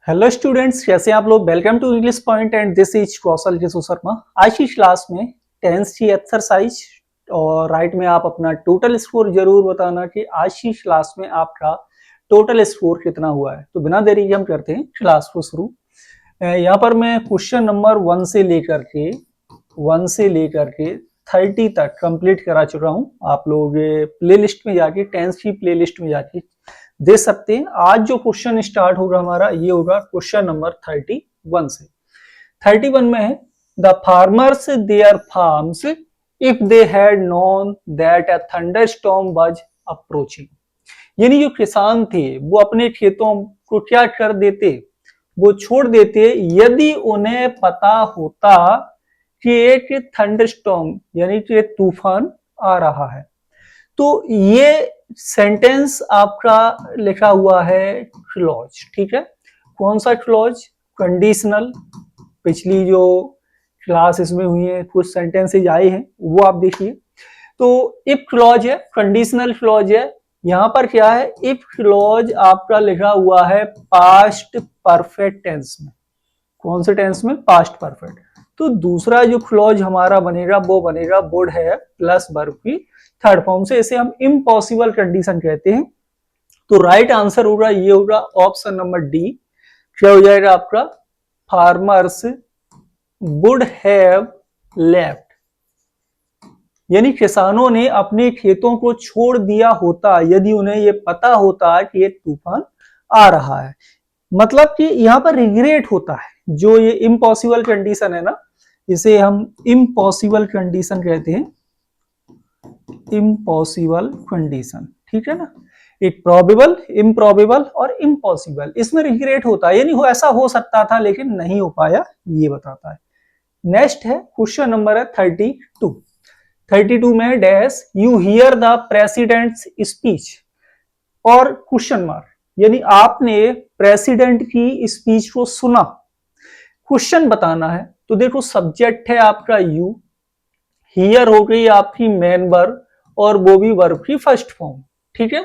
Hello students, कैसे हैं आप लोग। Welcome to English Point and this is Kaushal Keshav Sharma. आज की क्लास में टेंस की एक्सरसाइज और राइट में आप अपना टोटल स्कोर जरूर बताना कि आज की क्लास में आपका टोटल स्कोर कितना हुआ है। तो बिना देरी के हम करते हैं क्लास को शुरू। यहाँ पर मैं क्वेश्चन नंबर 1 से लेकर के 30 तक कंप्लीट करा चुका हूँ। आप लोग प्लेलिस्ट में जाके टेंस की प्लेलिस्ट में जाके दे सकते हैं। आज जो क्वेश्चन स्टार्ट होगा हमारा, ये होगा क्वेश्चन नंबर 31 से। 31 में है the farmers their farms if they had known that a thunderstorm was approaching. यानी जो किसान थे वो अपने खेतों को क्या कर देते, वो छोड़ देते यदि उन्हें पता होता कि एक थंडरस्टॉर्म यानी कि तूफान आ रहा है। तो ये सेंटेंस आपका लिखा हुआ है क्लॉज, ठीक है। कौन सा क्लॉज? कंडीशनल। पिछली जो क्लास इसमें हुई है कुछ सेंटेंसेज आए हैं वो आप देखिए। तो इफ क्लॉज है, कंडीशनल क्लॉज है। यहां पर क्या है, इफ क्लॉज आपका लिखा हुआ है पास्ट परफेक्ट टेंस में। कौन से टेंस में? Past perfect. तो दूसरा जो क्लॉज हमारा बनेगा वो बनेगा वुड है प्लस वर्ब की थर्ड फॉर्म से। इसे हम इम्पॉसिबल कंडीशन कहते हैं। तो राइट आंसर होगा, ये होगा ऑप्शन नंबर डी। क्या हो जाएगा आपका? फार्मर्स वुड हैव लेफ्ट, यानी किसानों ने अपने खेतों को छोड़ दिया होता यदि उन्हें ये पता होता कि ये तूफान आ रहा है। मतलब कि यहां पर रिग्रेट होता है। जो ये इम्पॉसिबल कंडीशन है ना, इसे हम इम्पॉसिबल कंडीशन कहते हैं। इम्पॉसिबल कंडीशन, ठीक है ना। एक प्रोबेबल, इम्प्रोबेबल और इम्पॉसिबल, इसमें रिग्रेट होता है, यानी ऐसा हो सकता था लेकिन नहीं हो पाया, ये बताता है। नेक्स्ट है क्वेश्चन नंबर है 32 में dash you hear the president's speech और क्वेश्चन मार्क, यानी आपने प्रेसिडेंट की स्पीच को सुना। क्वेश्चन बताना है। तो देखो सब्जेक्ट है आपका यू, हियर हो गई आपकी मेन वर्ब और वो भी वर्ब की फर्स्ट फॉर्म, ठीक है।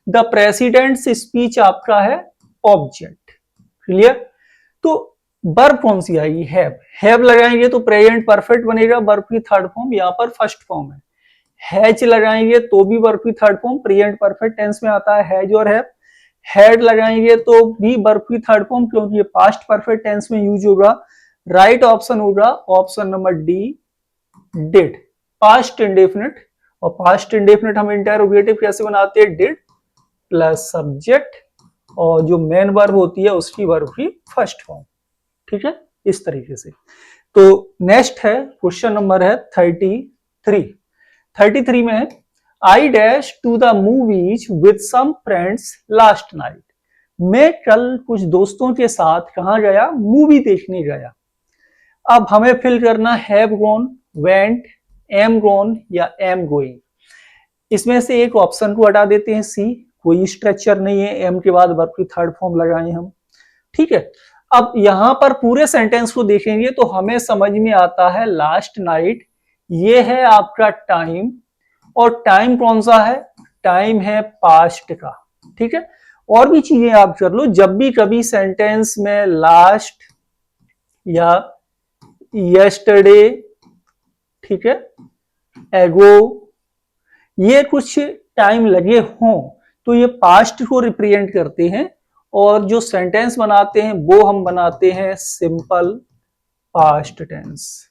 द प्रेसिडेंट्स स्पीच आपका है ऑब्जेक्ट, क्लियर। तो वर्ब कौन सी आएगी? हैव लगाएंगे तो प्रेजेंट परफेक्ट बनेगा, वर्ब की थर्ड फॉर्म, यहाँ पर फर्स्ट फॉर्म है। हैज लगाएंगे तो भी वर्ब की third form, present perfect tense में आता है हैज और हैव। हैड लगाएंगे तो भी वर्ब की थर्ड फॉर्म, क्योंकि ये पास्ट परफेक्ट टेंस में यूज होगा। राइट ऑप्शन होगा option number D, did. Past indefinite, और पास्ट इंडेफिनिट हम इंटरोगेटिव कैसे बनाते हैं? डिड प्लस सब्जेक्ट और जो मेन वर्ब होती है उसकी वर्ब की फर्स्ट फॉर्म, ठीक है, इस तरीके से। तो नेक्स्ट है क्वेश्चन नंबर है 33 में है I dash to the movies with some friends last night. मैं कल कुछ दोस्तों के साथ कहां गया? मूवी देखने गया। अब हमें फिल करना have gone, went, am gone या एम गोइंग। इसमें से एक ऑप्शन को हटा देते हैं, सी। कोई स्ट्रक्चर नहीं है, एम के बाद वर्ब की थर्ड फॉर्म लगाए हम, ठीक है। अब यहां पर पूरे सेंटेंस को देखेंगे तो हमें समझ में आता है लास्ट नाइट, ये है आपका टाइम, और टाइम कौन सा है? टाइम है पास्ट का, ठीक है। और भी चीजें आप कर लो, जब भी कभी सेंटेंस में लास्ट या यस्टरडे, ठीक है, एगो, ये कुछ टाइम लगे हों तो ये पास्ट को रिप्रेजेंट करते हैं, और जो सेंटेंस बनाते हैं वो हम बनाते हैं simple past tense.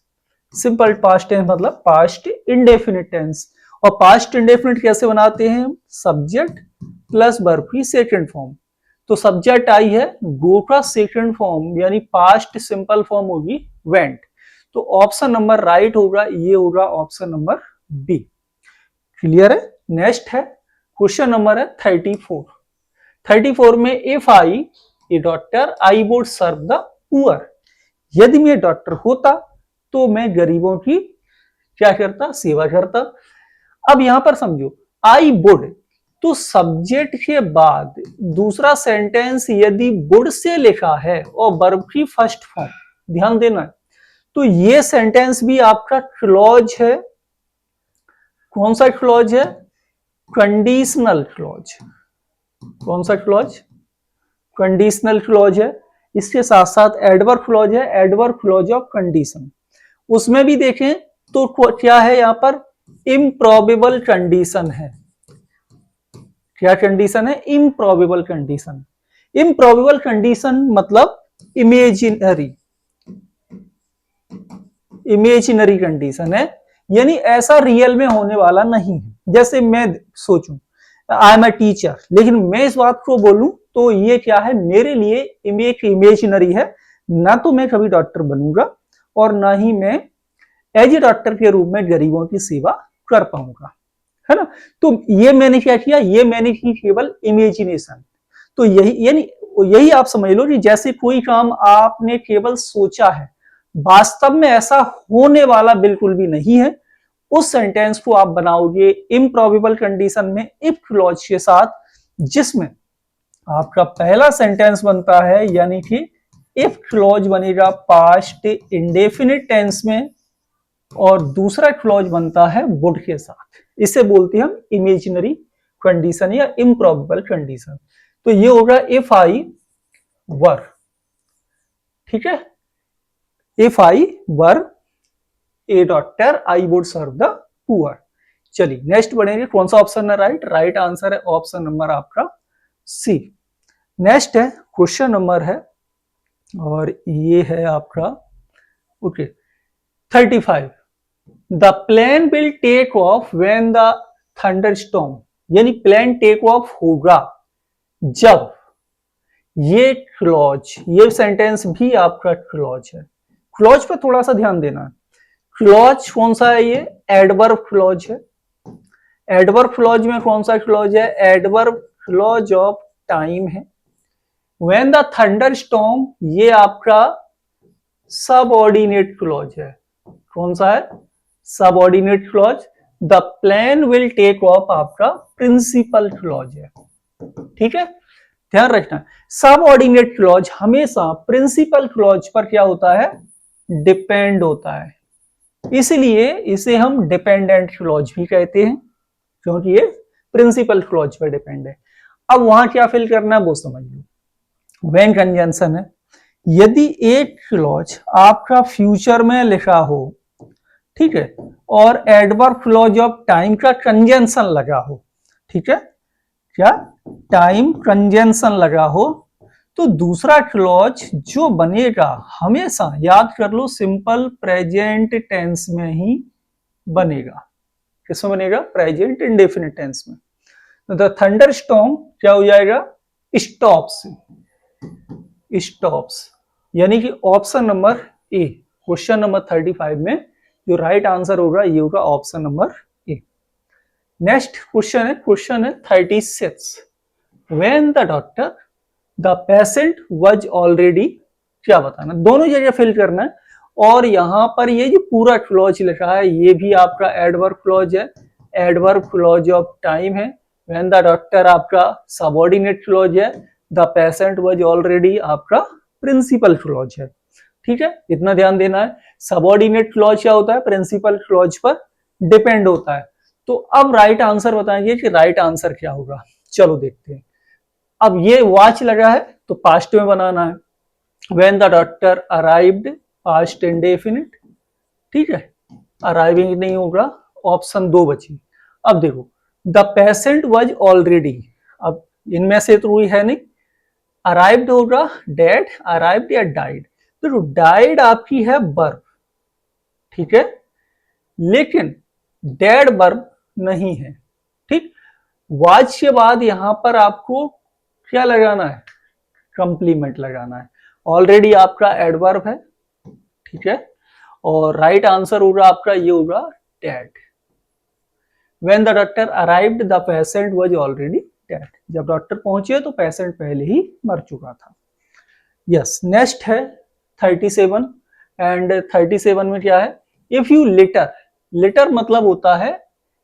Simple past tense मतलब पास्ट इंडेफिनिट टेंस। और पास्ट इंडेफिनिट कैसे बनाते हैं? सब्जेक्ट प्लस वर्ब की सेकंड फॉर्म। तो सब्जेक्ट आई है, गो का सेकंड फॉर्म यानी पास्ट सिंपल फॉर्म होगी वेंट। तो ऑप्शन नंबर राइट होगा, ये होगा ऑप्शन नंबर बी, क्लियर है। नेक्स्ट है क्वेश्चन नंबर है 34 में if I a doctor I would serve the poor. यदि मैं डॉक्टर होता तो मैं गरीबों की क्या करता? सेवा करता। अब यहां पर समझो, आई वुड, तो सब्जेक्ट के बाद दूसरा सेंटेंस यदि वुड से लिखा है और वर्ब की फर्स्ट फॉर्म, ध्यान देना, तो ये सेंटेंस भी आपका क्लॉज है। कौन सा क्लॉज है? Conditional clause. कौन सा क्लॉज? कंडीशनल क्लॉज है। इसके साथ साथ एडवर्ब क्लॉज है, एडवर्ब क्लॉज ऑफ कंडीशन। उसमें भी देखें तो क्या है यहाँ पर, इम्प्रॉबेबल कंडीशन है। क्या कंडीशन है, इम्प्रॉबेबल कंडीशन। इम्प्रॉबेबल कंडीशन मतलब इमेजिनरी, इमेजिनरी कंडीशन है, यानी ऐसा रियल में होने वाला नहीं है। जैसे मैं सोचूं आई एम अ टीचर, लेकिन मैं इस बात को बोलूं तो ये क्या है, मेरे लिए इमेजिनरी है, ना तो मैं कभी डॉक्टर बनूंगा और ना ही मैं एज ए डॉक्टर के रूप में गरीबों की सेवा कर पाऊंगा, है ना। तो ये मैंने क्या किया, ये मैंने की केवल इमेजिनेशन। तो यही आप समझ लो कि जैसे कोई काम आपने केवल सोचा है, वास्तव में ऐसा होने वाला बिल्कुल भी नहीं है, उस सेंटेंस को आप बनाओगे इम्प्रॉबेबल कंडीशन में इफ क्लॉज के साथ, जिसमें आपका पहला सेंटेंस बनता है यानी कि इफ क्लॉज बनेगा पास्ट इंडेफिनिट टेंस में, और दूसरा क्लॉज बनता है वुड के साथ। इसे बोलते हैं हम इमेजिनरी कंडीशन या इम्प्रॉबेबल कंडीशन। तो ये होगा इफ आई वर, ठीक है, if I were a doctor I would serve the poor. चलिए नेक्स्ट बढ़ेंगे, कौन सा ऑप्शन है राइट, राइट आंसर है ऑप्शन नंबर आपका सी। नेक्स्ट है क्वेश्चन नंबर है, और ये है आपका okay 35, the plane will take off when the thunderstorm, यानी प्लेन टेक ऑफ होगा जब, ये क्लॉज, ये सेंटेंस भी आपका क्लॉज है। क्लॉज पे थोड़ा सा ध्यान देना है। क्लॉज कौन सा है, ये एडवर्ब क्लॉज है। एडवर्ब क्लॉज में कौन सा क्लॉज है, एडवर्ब क्लॉज ऑफ टाइम है। व्हेन द थंडरस्टॉर्म, ये आपका सबऑर्डिनेट क्लॉज है। कौन सा है, subordinate clause. The plane will take off आपका प्रिंसिपल क्लॉज है, ठीक है, ध्यान रखना। सबऑर्डिनेट क्लॉज हमेशा प्रिंसिपल क्लॉज पर क्या होता है, डिपेंड होता है, इसलिए इसे हम डिपेंडेंट क्लॉज भी कहते हैं, क्योंकि ये प्रिंसिपल क्लॉज पर डिपेंड है। अब वहां क्या फिल करना है वो समझ लो। व्हेन कंजंक्शन है, यदि एक क्लॉज आपका फ्यूचर में लिखा हो, ठीक है, और एडवर्ब क्लॉज ऑफ टाइम का कंजंक्शन लगा हो, ठीक है, क्या टाइम कंजंक्शन लगा हो, तो दूसरा क्लॉज जो बनेगा हमेशा याद कर लो सिंपल प्रेजेंट टेंस में ही बनेगा। किसमें बनेगा, प्रेजेंट इंडेफिनिट टेंस में। तो द थंडरस्टॉर्म क्या हो जाएगा, स्टॉप्स, स्टॉप्स, यानी कि option number A, question number 35 में जो राइट आंसर होगा ये होगा option number A. Next question है 36, when the doctor the patient was already, क्या बताना, दोनों जगह फिल करना है। और यहां पर ये जो पूरा क्लॉज लिखा है ये भी आपका एडवर्ब क्लॉज है, एडवर्ब क्लॉज ऑफ टाइम है। व्हेन द डॉक्टर आपका सबऑर्डिनेट क्लॉज है, द पेशेंट वाज ऑलरेडी आपका प्रिंसिपल क्लॉज है, ठीक है, इतना ध्यान देना है। सबऑर्डिनेट क्लॉज क्या होता है, प्रिंसिपल क्लॉज पर डिपेंड होता है। तो अब राइट आंसर बताएंगे कि राइट आंसर क्या होगा, चलो देखते हैं। अब ये वॉच लगा है तो पास्ट में बनाना है, when the doctor arrived, past indefinite, ठीक है, अराइविंग नहीं होगा, ऑप्शन 2 बची। अब देखो द पेशेंट वाज ऑलरेडी, अब इनमें से तो कोई है नहीं, अराइव्ड होगा डेड, अराइव्ड या डाइड, तो डाइड आपकी है वर्ब, ठीक है, लेकिन डेड वर्ब नहीं है, ठीक। वाज के बाद यहां पर आपको क्या लगाना है, कंप्लीमेंट लगाना है। ऑलरेडी आपका एडवर्ब है, ठीक है, और राइट आंसर होगा आपका ये होगा dead. When the doctor arrived the patient was already dead, जब डॉक्टर पहुंचे तो पेशेंट पहले ही मर चुका था। यस, नेक्स्ट है 37, एंड 37 में क्या है, इफ यू लिटर, लिटर मतलब होता है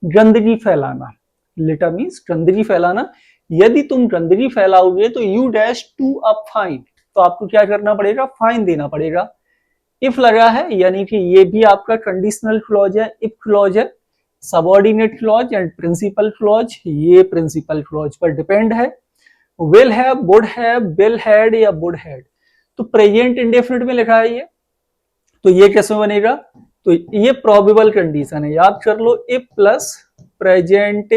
गंदगी फैलाना, लिटर मीन्स गंदगी फैलाना। यदि तुम गंदगी फैलाओगे तो you dash to a fine, तो आपको क्या करना पड़ेगा, फाइन देना पड़ेगा। इफ लगा है यानी कि ये भी आपका कंडीशनल क्लॉज है, इफ क्लॉज है, subordinate clause and principal clause, ये प्रिंसिपल क्लॉज पर डिपेंड है। Will have, would have, will had या वुड हैड, तो प्रेजेंट इंडेफिनिट में लिखा है ये, तो ये कैसे बनेगा, तो ये प्रोबेबल कंडीशन है, याद कर लो, इफ प्लस प्रेजेंट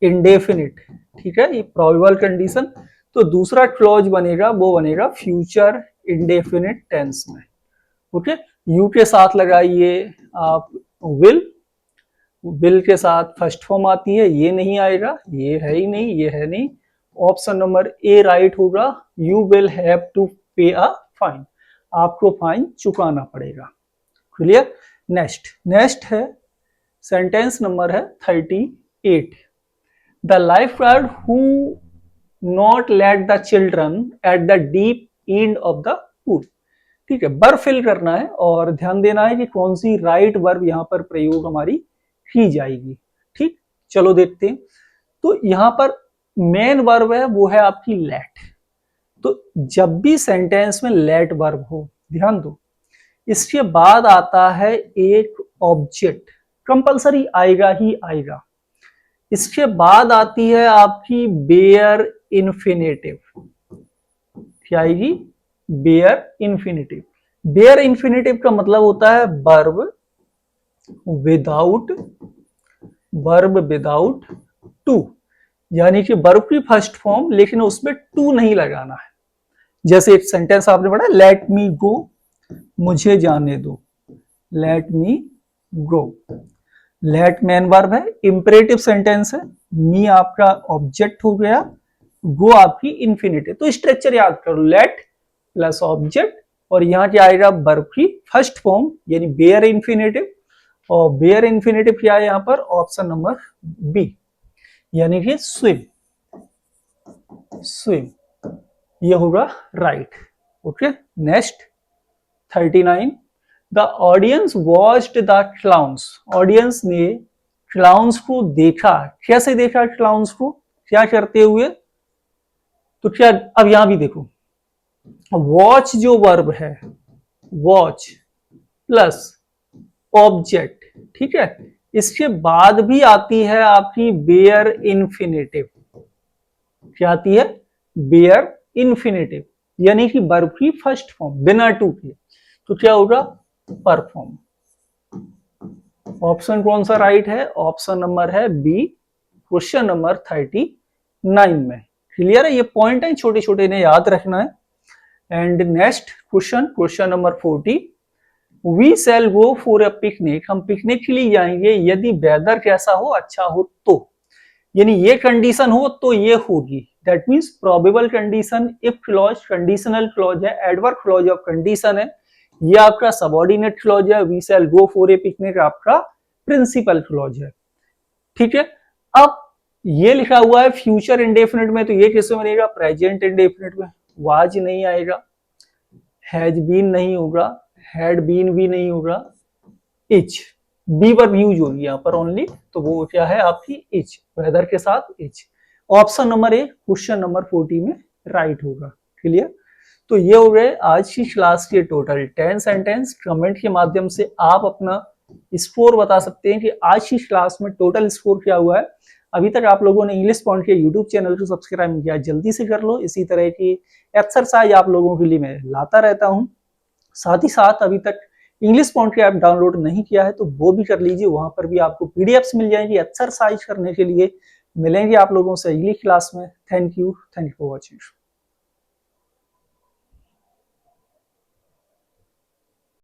इंडेफिनिट, ठीक है, ये प्रोबेबल कंडीशन। तो दूसरा क्लॉज बनेगा वो बनेगा फ्यूचर इंडेफिनिट टेंस में। ओके, यू के साथ लगाइए आप विल के साथ फर्स्ट फॉर्म आती है, ये नहीं आएगा, ये है ही नहीं, ये है नहीं, ऑप्शन नंबर ए राइट होगा, यू विल हैव टू पे अ फाइन, आपको फाइन चुकाना पड़ेगा। क्लियर। नेक्स्ट है सेंटेंस नंबर है 38, the life guard who not let the children at the deep end of the pool. ठीक है, वर्ब फिल करना है और ध्यान देना है कि कौन सी राइट वर्ब यहां पर प्रयोग हमारी की जाएगी। ठीक, चलो देखते हैं। तो यहां पर मेन वर्ब है वो है आपकी लेट। तो जब भी सेंटेंस में लेट वर्ब हो, ध्यान दो, इसके बाद आता है एक ऑब्जेक्ट, कंपलसरी आएगा ही आएगा। इसके बाद आती है आपकी बेयर इन्फिनेटिव, क्या आएगी, बेयर इन्फिनेटिव। बेयर इन्फिनेटिव का मतलब होता है वर्ब विदाउट टू, यानी कि वर्ब की फर्स्ट फॉर्म लेकिन उसमें टू नहीं लगाना है। जैसे एक सेंटेंस आपने पढ़ा, लेट मी गो, मुझे जाने दो, लेट मी गो। लेट मेन वर्ब है, इंपरेटिव सेंटेंस है, मी आपका ऑब्जेक्ट हो गया, गो आपकी इन्फिनेटिव। तो स्ट्रक्चर याद करो, लेट प्लस ऑब्जेक्ट और यहां क्या आएगा, वर्ब की फर्स्ट फॉर्म यानी बेयर इन्फिनेटिव, और बेयर इन्फिनेटिव क्या है यहां पर, ऑप्शन नंबर बी, यानी कि स्विम, ये होगा right. Okay, next 39, the audience watched the clowns. Audience ने क्लाउन्स को देखा। कैसे देखा क्लाउन्स को, क्या करते हुए, तो क्या, अब यहां भी देखो, वॉच जो वर्ब है, वॉच प्लस ऑब्जेक्ट, ठीक है, इसके बाद भी आती है आपकी बेयर इन्फिनेटिव। क्या आती है, बेयर इन्फिनेटिव, यानी कि वर्ब की फर्स्ट फॉर्म बिना टू के। तो क्या होगा, परफॉर्म। ऑप्शन कौन सा राइट है, ऑप्शन नंबर है बी, क्वेश्चन नंबर 39 में। क्लियर है, ये पॉइंट है छोटे छोटे ने याद रखना है। And next question number 40, we shall go for a picnic. हम पिकनिक के लिए जाएंगे यदि वेदर कैसा हो, अच्छा हो तो, यानी ये कंडीशन हो तो ये होगी। That means probable condition, if clause conditional clause है, एडवर्ब क्लॉज ऑफ कंडीशन है, ये आपका सबऑर्डिनेट क्लॉज है, we shall go for a picnic आपका प्रिंसिपल क्लॉज है। ठीक है, अब ये लिखा हुआ है फ्यूचर इंडेफिनिट में, तो ये कैसे बनेगा, प्रेजेंट इंडेफिनिट में। वाज नहीं आएगा, हैज बीन नहीं होगा, हैड बीन भी नहीं होगा, इच, बी वर्ब यूज होगी यहाँ पर ओनली, तो वो क्या है आपकी इच, वेदर के साथ etch. Option number A question number 40 में राइट होगा। क्लियर। तो ये हो गए आज की क्लास के टोटल 10 सेंटेंस। कमेंट के माध्यम से आप अपना स्कोर बता सकते हैं कि आज की क्लास में टोटल स्कोर क्या हुआ है। अभी तक आप लोगों ने इंग्लिश पॉइंट के यूट्यूब चैनल को सब्सक्राइब किया, जल्दी से कर लो। इसी तरह की एक्सरसाइज आप लोगों के लिए मैं लाता रहता हूँ। साथ ही साथ अभी तक इंग्लिश पॉइंट के ऐप डाउनलोड नहीं किया है तो वो भी कर लीजिए, वहां पर भी आपको पीडीएफ्स मिल जाएंगी एक्सरसाइज करने के लिए। मिलेंगे आप लोगों से अगली क्लास में। Thank you for watching.